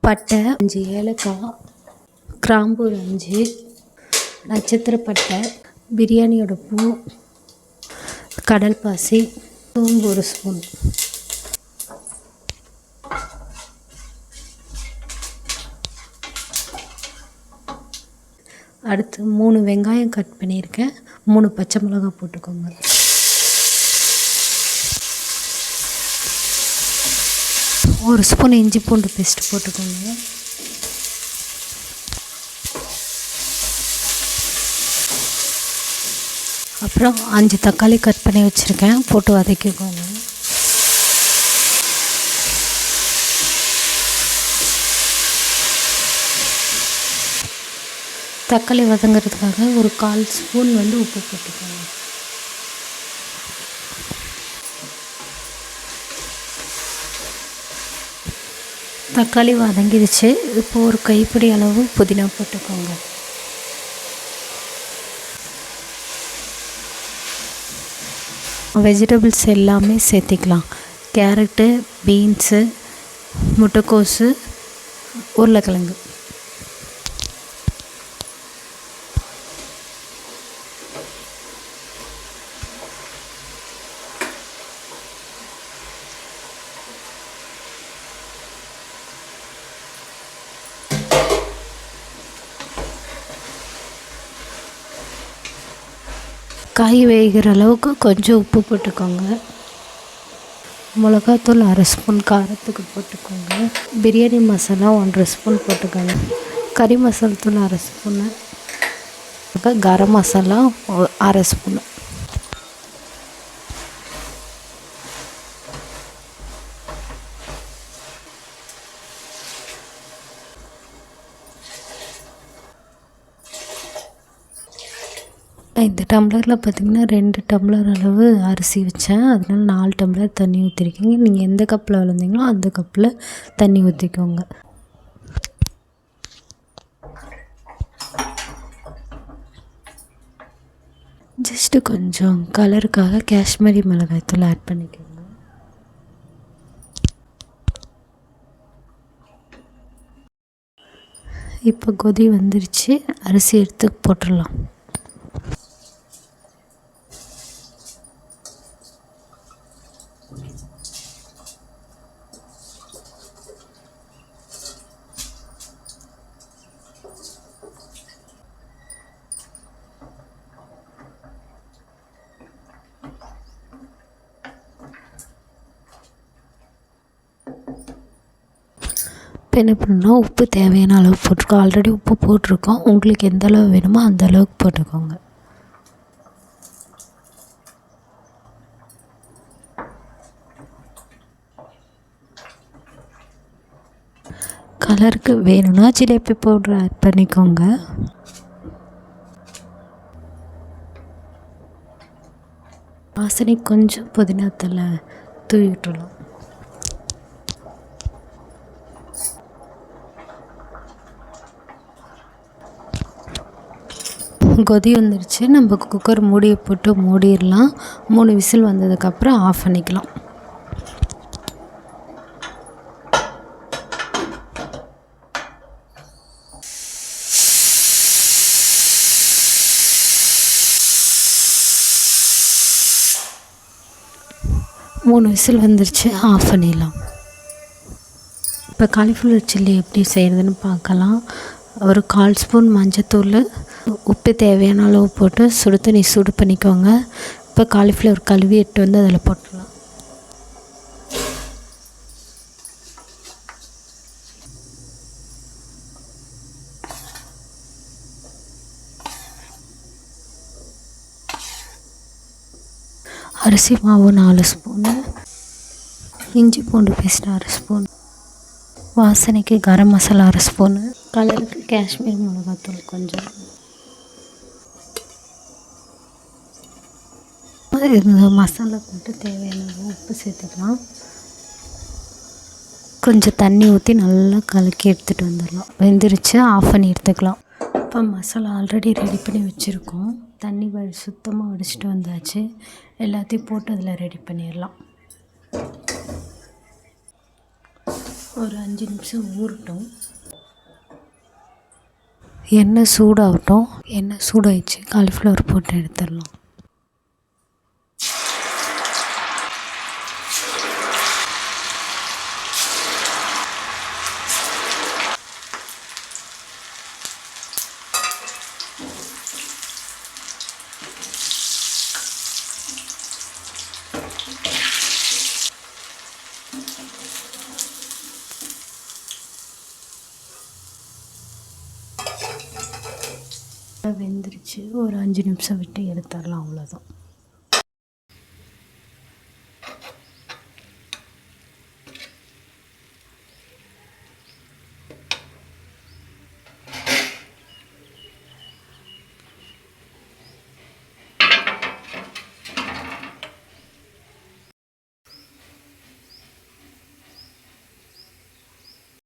பட்டை 5 ஏலக்காய், கிராம்பு ஒரு 5, நட்சத்திர பட்டை, பிரியாணியோட பூ, கடல் பாசி, சோம்பு ஒரு ஸ்பூன். அடுத்து 3 வெங்காயம் கட் பண்ணியிருக்கேன், 3 பச்சை மிளகாய் போட்டுக்கோங்க. ஒரு ஸ்பூன் இஞ்சி பூண்டு பேஸ்ட் போட்டுக்கோங்க. அப்புறம் 5 தக்காளி கட் பண்ணி வச்சுருக்கேன், போட்டு வதக்கிக்கோங்க. தக்காளி வதங்கிறதுக்காக ஒரு 1/4 ஸ்பூன் உப்பு போட்டுக்கோங்க. தக்காளி வதங்கிடுச்சு. இப்போது ஒரு கைப்பிடி அளவு புதினா போட்டுக்கோங்க. வெஜிடபிள்ஸ் எல்லாமே சேர்த்திக்கலாம். கேரட்டு, பீன்ஸு, முட்டைக்கோஸு, உருளைக்கிழங்கு. காய் வேகிற அளவுக்கு கொஞ்சம் உப்பு போட்டுக்கோங்க. மிளகாத்தூள் 1/2 ஸ்பூன் காரத்துக்கு போட்டுக்கோங்க. பிரியாணி மசாலா 1/2 ஸ்பூன் போட்டுக்கோங்க. கறி மசாலா தூள் 1/2 ஸ்பூனு. கரம் மசாலா 1/2 ஸ்பூனு. இந்த டம்ளரில் பார்த்திங்கன்னா 2 டம்ளர் அளவு அரிசி வச்சேன், அதனால 4 டம்ளர் தண்ணி ஊற்றிருக்கீங்க. நீங்கள் எந்த கப்பில் விளந்தீங்களோ அந்த கப்பில் தண்ணி ஊற்றிக்கோங்க. ஜஸ்ட்டு கொஞ்சம் கலருக்காக காஷ்மீரி மிளகாய்த்தூள் ஆட் பண்ணிக்கோங்க. இப்போ கொதி வந்துருச்சு, அரிசி எடுத்து போட்டுடலாம். இப்போ என்ன பண்ணணும்னா உப்பு தேவையான அளவு போட்டிருக்கோம். ஆல்ரெடி உப்பு போட்டிருக்கோம். உங்களுக்கு எந்த அளவு வேணுமோ அந்த அளவுக்கு போட்டுக்கோங்க. கலருக்கு வேணும்னா ஜிலேபி பவுடர் ஆட் பண்ணிக்கோங்க. வாசனை கொஞ்சம் புதினா தழை தூவி விட்டுடலாம். கொதி வந்துருச்சு. நம்ம குக்கர் மூடியை போட்டு மூடிடலாம். 3 விசில் வந்ததுக்கப்புறம் ஆஃப் பண்ணிக்கலாம். மூணு விசில் வந்துருச்சு, ஆஃப் பண்ணிடலாம். இப்போ காலிஃப்ளவர் சில்லி எப்படி செய்கிறதுன்னு பார்க்கலாம். ஒரு 1/4 ஸ்பூன் மஞ்சத்தூள், உப்பு தேவையான அளவு போட்டு சுடு தண்ணி சூடு பண்ணிக்கோங்க. இப்போ காலிஃப்ளவர் கழுவி எட்டு வந்து அதில் போட்டுடலாம். அரிசி மாவு 4 ஸ்பூனு, இஞ்சி பூண்டு பேஸ்ட் 1/2 ஸ்பூன், வாசனைக்கு கரம் மசாலா 1/2 ஸ்பூனு, கலருக்கு காஷ்மீர் மிளகாத்தூள் கொஞ்சம். இந்த மசாலா போட்டு தேவையான உப்பு சேர்த்துக்கலாம். கொஞ்சம் தண்ணி ஊற்றி நல்லா கலக்கி எடுத்துகிட்டு வந்துடலாம். வெந்துருச்சு, ஆஃப் பண்ணி எடுத்துக்கலாம். இப்போ மசாலா ஆல்ரெடி ரெடி பண்ணி வச்சுருக்கோம். தண்ணி சுத்தமாக வடிச்சிட்டு வந்தாச்சு. எல்லாத்தையும் போட்டு அதில் ரெடி பண்ணிடலாம். ஒரு 5 நிமிஷம் ஊறட்டும். எண்ணெய் சூடாகட்டும். எண்ணெய் சூடாயிடுச்சு, காலிஃப்ளவர் போட்டு எடுத்துடலாம். வெந்துருச்சு. ஒரு 5 நிமிஷம் விட்டு எடுத்துடலாம், அவ்வளோதான்.